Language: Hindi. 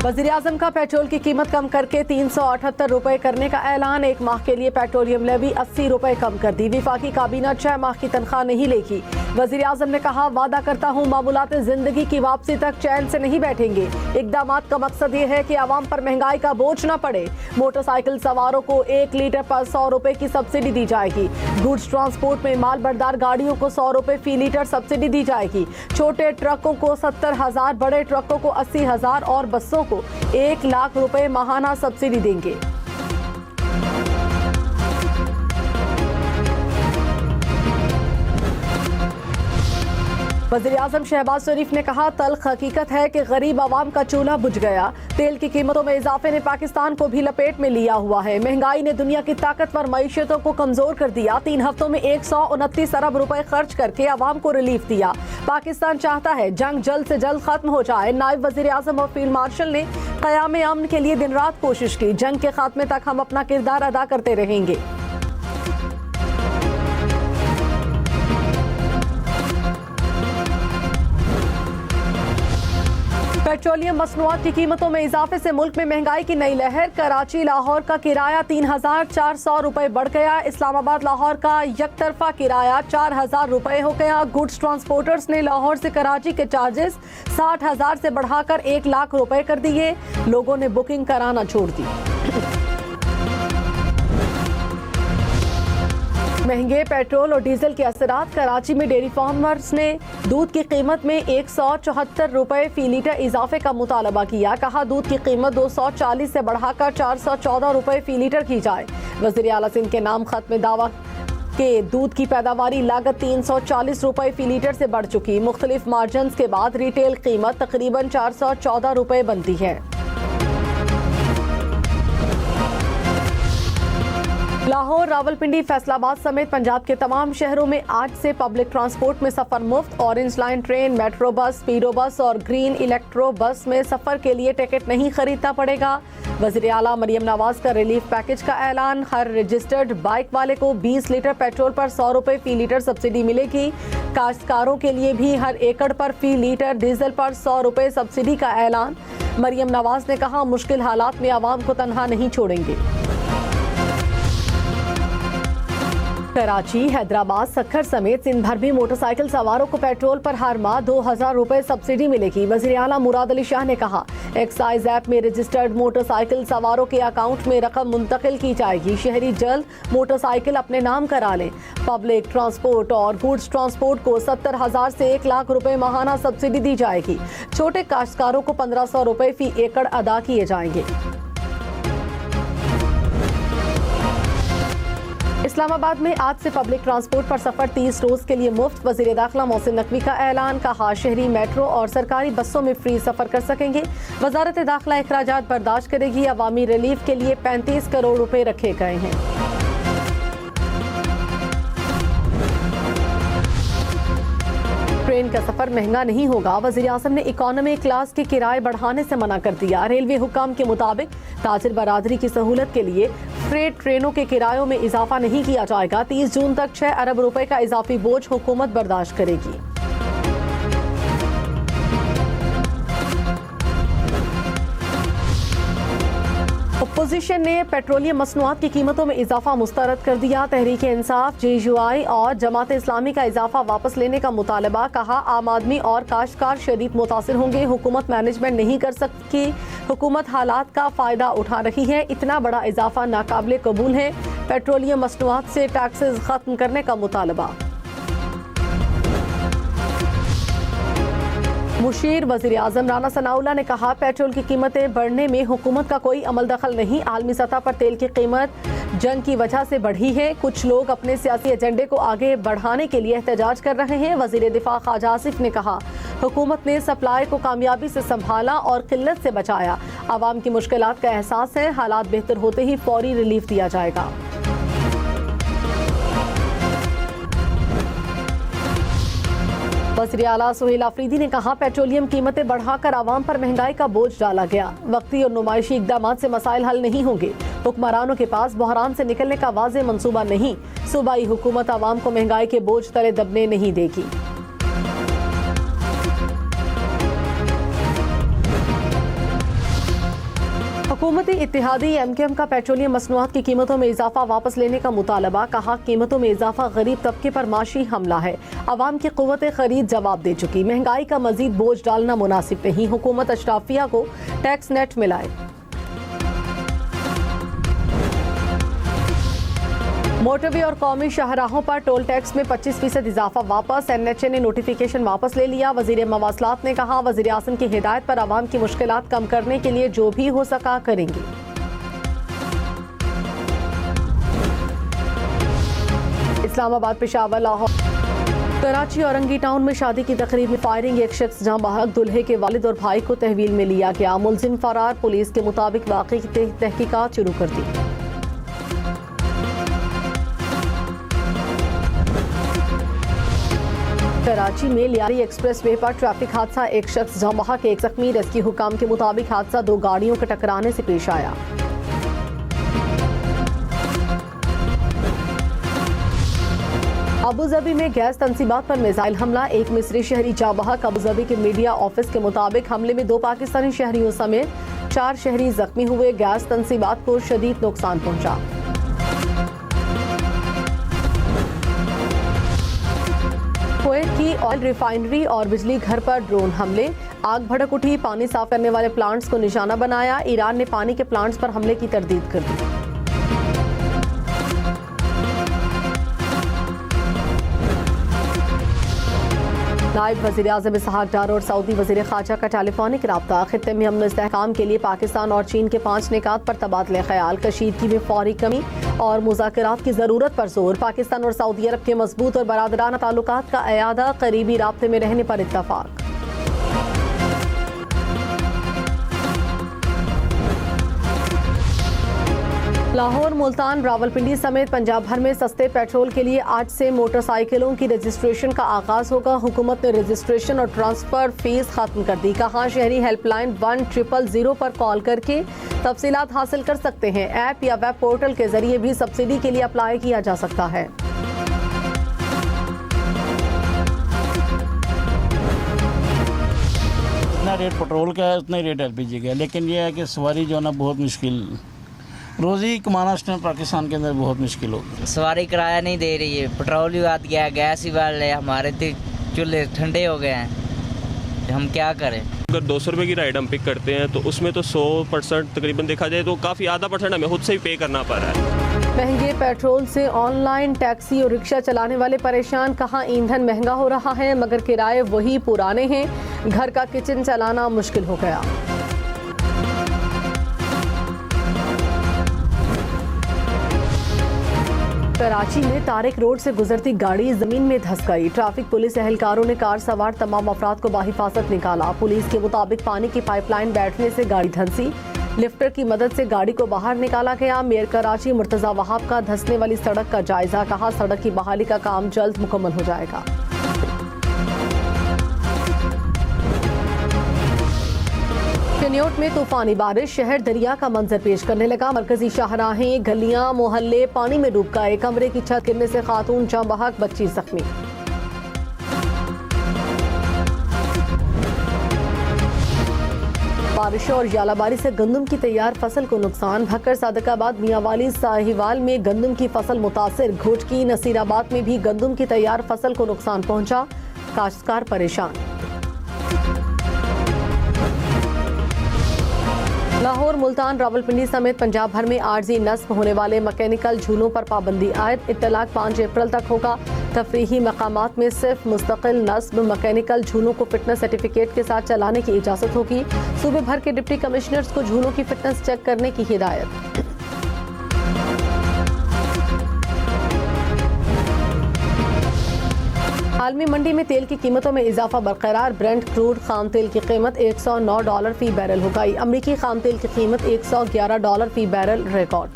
वज़ीर-ए-आज़म का पेट्रोल की कीमत कम करके 378 रुपए करने का ऐलान। एक माह के लिए पेट्रोलियम लेवी 80 रुपए कम कर दी। विफाकी काबीना 6 माह की तनख्वाह नहीं लेगी। वज़ीर-ए-आज़म ने कहा, वादा करता हूँ मामूलात जिंदगी की वापसी तक चैन से नहीं बैठेंगे। इक़दामात का मकसद ये है कि आवाम पर महंगाई का बोझ न पड़े। मोटरसाइकिल सवारों को 1 लीटर पर 100 रुपए की सब्सिडी दी जाएगी। गुड्स ट्रांसपोर्ट में माल बरदार गाड़ियों को 100 रुपए फी लीटर सब्सिडी दी जाएगी। छोटे ट्रकों को 70,000, बड़े ट्रकों को 80,000 और बसों को 1 लाख रुपए माहाना सब्सिडी देंगे। वज़ीर-ए-आज़म शहबाज शरीफ ने कहा, तल्ख हकीकत है कि गरीब आवाम का चूल्हा बुझ गया। तेल की कीमतों में इजाफे ने पाकिस्तान को भी लपेट में लिया हुआ है। महंगाई ने दुनिया की ताकतवर मईशतों को कमजोर कर दिया। 3 हफ्तों में 129 अरब रुपए खर्च करके आवाम को रिलीफ दिया। पाकिस्तान चाहता है जंग जल्द से जल्द खत्म हो जाए। नायब वज़ीर-ए-आज़म और फील्ड मार्शल ने क़याम अमन के लिए दिन रात कोशिश की। जंग के खात्मे तक हम अपना किरदार अदा करते रहेंगे। पेट्रोलियम मसनूआत की कीमतों में इजाफे से मुल्क में महंगाई की नई लहर। कराची लाहौर का किराया 3,400 रुपए बढ़ गया। इस्लामाबाद लाहौर का यकतरफा किराया 4,000 रुपए हो गया। गुड्स ट्रांसपोर्टर्स ने लाहौर से कराची के चार्जेस 60,000 से बढ़ाकर 1 लाख रुपए कर दिए। लोगों ने बुकिंग कराना छोड़ दी। महंगे पेट्रोल और डीजल के असरात। कराची में डेयरी फार्मर्स ने दूध की कीमत में 174 रुपए फी लीटर इजाफे का मुतालबा किया। कहा, दूध की कीमत 240 से बढ़ाकर 414 रुपए फी लीटर की जाए। वज़ीर आला सिंध के नाम खत में दावा के दूध की पैदावारी लागत 340 रुपए फी लीटर से बढ़ चुकी। मुख्तलिफ मार्जिन के बाद रिटेल कीमत तकरीबन 414 रुपए बनती है। लाहौर, रावलपिंडी, फैसलाबाद समेत पंजाब के तमाम शहरों में आज से पब्लिक ट्रांसपोर्ट में सफर मुफ्त। Orange line train, metro bus, स्पीडो बस और ग्रीन इलेक्ट्रो बस में सफर के लिए टिकट नहीं खरीदना पड़ेगा। वज़ीर आला मरियम नवाज का रिलीफ पैकेज का ऐलान। हर रजिस्टर्ड बाइक वाले को 20 लीटर पेट्रोल पर 100 रुपए फी लीटर सब्सिडी मिलेगी। काश्तकारों के लिए भी हर एकड़ पर फी लीटर डीजल पर 100 रुपए सब्सिडी का ऐलान। मरियम नवाज ने कहा, मुश्किल हालात में आवाम को तनहा नहीं छोड़ेंगे। कराची, हैदराबाद, सक्खर समेत सिंध भर भी मोटरसाइकिल सवारों को पेट्रोल पर हर माह 2,000 रुपए सब्सिडी मिलेगी। वज़ीर आला मुराद अली शाह ने कहा, एक्साइज ऐप में रजिस्टर्ड मोटरसाइकिल सवारों के अकाउंट में रकम मुंतकिल की जाएगी। शहरी जल्द मोटरसाइकिल अपने नाम करा लें। पब्लिक ट्रांसपोर्ट और गुड्स ट्रांसपोर्ट को 70,000 से 1 लाख रुपए माहाना सब्सिडी दी जाएगी। छोटे काश्तकारों को 1,500 रुपए फी एकड़ अदा किए जाएंगे। इस्लामाबाद में आज से पब्लिक ट्रांसपोर्ट पर सफर 30 रोज के लिए मुफ्त। वज़ीर दाखिला मोहसिन नकवी का ऐलान। कहा, शहरी मेट्रो और सरकारी बसों में फ्री सफर कर सकेंगे। वजारत दाखिला अखराजात बर्दाश्त करेगी। अवामी रिलीफ के लिए 35 करोड़ रुपए रखे गए हैं। ट्रेन का सफर महंगा नहीं होगा। वज़ीर आज़म ने इकोनॉमी क्लास के किराए बढ़ाने से मना कर दिया। रेलवे हुक्म के मुताबिक ताजिर बरादरी की सहूलत के लिए फ्रेट ट्रेनों के किरायों में इजाफा नहीं किया जाएगा। 30 जून तक 6 अरब रुपए का इजाफी बोझ हुकूमत बर्दाश्त करेगी। अपोजिशन ने पेट्रोलियम मसनूआत की कीमतों में इजाफा मुस्तरद कर दिया। तहरीक इंसाफ, JUI और जमात इस्लामी का इजाफा वापस लेने का मुतालबा। कहा, आम आदमी और काश्तकार शदीद मुतासिर होंगे। हुकूमत मैनेजमेंट नहीं कर सकती। हुकूमत हालात का फायदा उठा रही है। इतना बड़ा इजाफा नाकाबिले कबूल है। पेट्रोलियम मसनूआत से टैक्सेस खत्म करने का मुतालबा। मुशीर वज़ीर आज़म राना सनाउल्लाह ने कहा, पेट्रोल की कीमतें बढ़ने में हुकूमत का कोई अमल दखल नहीं। आलमी सतह पर तेल की कीमत जंग की वजह से बढ़ी है। कुछ लोग अपने सियासी एजेंडे को आगे बढ़ाने के लिए एहतजाज कर रहे हैं। वज़ीर दिफा ख्वाजा आसिफ ने कहा, हुकूमत ने सप्लाई को कामयाबी से संभाला और किल्लत से बचाया। आवाम की मुश्किलात का एहसास है। हालात बेहतर होते ही फौरी रिलीफ दिया जाएगा। वज़ीर आला सुहेल आफरीदी ने कहा, पेट्रोलियम कीमतें बढ़ाकर आवाम पर महंगाई का बोझ डाला गया। वक्ती और नुमाइशी इक़दामात से मसाइल हल नहीं होंगे। हुक्मरानों के पास बहरान से निकलने का वाज़ेह मंसूबा नहीं। सूबाई हुकूमत आवाम को महंगाई के बोझ तले दबने नहीं देगी। हुकूमती इत्तेहादी MKM का पेट्रोलियम मसनूआत की कीमतों में इजाफा वापस लेने का मुतालबा। कहा कीमतों में इजाफा गरीब तबके पर माशी हमला है। अवाम की क़ुव्वत खरीद जवाब दे चुकी। महंगाई का मजीद बोझ डालना मुनासिब नहीं। हुकूमत अशराफिया को टैक्स नेट मिलाए। मोटरवे और कौमी शाहराहों पर टोल टैक्स में 25% इजाफा वापस। NHA ने नोटिफिकेशन वापस ले लिया। वजीर मवासलात ने कहा वजीर आज़म की हिदायत पर आवाम की मुश्किलात कम करने के लिए जो भी हो सका करेंगे। इस्लामाबाद, पेशावर, लाहौर, कराची और औरंगी टाउन में शादी की तकरीब में फायरिंग। एक शख्स जहां बहक दुल्हे के वालिद और भाई को तहवील में लिया गया। मुलजिम फरार। पुलिस के मुताबिक वाक़े की तहकीकात शुरू कर दी। कराची में लियारी एक्सप्रेस वे पर ट्रैफिक हादसा। एक शख्स जहां बहक, एक जख्मी। रेस्क्यू हुकाम के मुताबिक हादसा 2 गाड़ियों के टकराने से पेश आया। अबूधाबी में गैस तंसीबात पर मिसाइल हमला। एक मिस्री शहरी जा बहक। अबूधाबी के मीडिया ऑफिस के मुताबिक हमले में 2 पाकिस्तानी शहरियों समेत 4 शहरी जख्मी हुए। गैस तंसीबात को शदीद नुकसान पहुंचा। कुवैत की ऑयल रिफाइनरी और बिजली घर पर ड्रोन हमले। आग भड़क उठी। पानी साफ करने वाले प्लांट्स को निशाना बनाया। ईरान ने पानी के प्लांट्स पर हमले की तरदीद कर दी। नायब वज़ीर आज़म इसहाक डार और सऊदी वज़ीर ख़ारजा का टेलीफोनिक राब्ता। खित्ते में अमन इस्तेहकाम के लिए पाकिस्तान और चीन के 5 निकात पर तबादले ख्याल। कशीदगी में फौरी कमी और मुज़ाकरात की ज़रूरत पर जोर। पाकिस्तान और सऊदी अरब के मजबूत और बरादराना ताल्लुकात का अयादा। करीबी राब्ते में रहने पर इत्तफाक। लाहौर, मुल्तान, रावलपिंडी समेत पंजाब भर में सस्ते पेट्रोल के लिए आज से मोटरसाइकिलों की रजिस्ट्रेशन का आगाज होगा। हुकूमत ने रजिस्ट्रेशन और ट्रांसफर फीस खत्म कर दी। कहा शहरी हेल्पलाइन 1000 पर कॉल करके तफसीलात हासिल कर सकते हैं। ऐप या वेब पोर्टल के जरिए भी सब्सिडी के लिए अप्लाई किया जा सकता है। इतना रेट पेट्रोल का है, उतना ही रेट LPG का है, लेकिन यह है कि सवारी जो है ना बहुत मुश्किल, रोज़ी कमाना इस टाइम पाकिस्तान के अंदर बहुत मुश्किल हो गई। सवारी किराया नहीं दे रही है, पेट्रोल भी बढ़ गया, गैस भी बढ़ रहा है, हमारे चूल्हे ठंडे हो गए हैं, हम क्या करें। अगर 200 रुपये की राइड हम पिक करते हैं तो उसमें तो 100% तकरीबन देखा जाए तो काफ़ी आधा % हमें खुद से ही पे करना पड़ रहा है। महंगे पेट्रोल से ऑनलाइन टैक्सी और रिक्शा चलाने वाले परेशान। कहाँ ईंधन महंगा हो रहा है मगर किराए वही पुराने हैं। घर का किचन चलाना मुश्किल हो गया। कराची में तारिक रोड से गुजरती गाड़ी जमीन में धंस गई। ट्रैफिक पुलिस एहलकारों ने कार सवार तमाम अफराद को बाहिफाजत निकाला। पुलिस के मुताबिक पानी की पाइपलाइन बैठने से गाड़ी धंसी। लिफ्टर की मदद से गाड़ी को बाहर निकाला गया। मेयर कराची मुर्तजा वहाब का धंसने वाली सड़क का जायजा। कहा सड़क की बहाली का काम जल्द मुकम्मल हो जाएगा। कन्योट में तूफानी बारिश, शहर दरिया का मंजर पेश करने लगा। मरकजी शाहराहें, गलियां, मोहल्ले पानी में डूब गए। कमरे की छत गिरने से खातून जाँ बहक, बच्ची जख्मी। बारिश और यालाबारी से गंदम की तैयार फसल को नुकसान। भक्कर, सादकाबाद, मियांवाली, साहिवाल में गंदम की फसल मुतासिर। घोटकी, नसीराबाद में भी गंदम की तैयार फसल को नुकसान पहुंचा। काश्तकार परेशान। लाहौर, मुल्तान, रावलपिंडी समेत पंजाब भर में आर्जी नस्ब होने वाले मैकेनिकल झूलों पर पाबंदी आयद। इत्तलाक 5 अप्रैल तक होगा। तफरीही मकामात में सिर्फ मुस्तकिल नस्ब मैकेनिकल झूलों को फिटनेस सर्टिफिकेट के साथ चलाने की इजाज़त होगी। सूबे भर के डिप्टी कमिश्नर्स को झूलों की फिटनेस चेक करने की हिदायत। आलमी मंडी में तेल की कीमतों में इजाफा बरकरार। ब्रेंट क्रूड खाम तेल की कीमत $109 फी बैरल हो गई। अमरीकी खाम तेल की कीमत $111 फी बैरल रिकॉर्ड।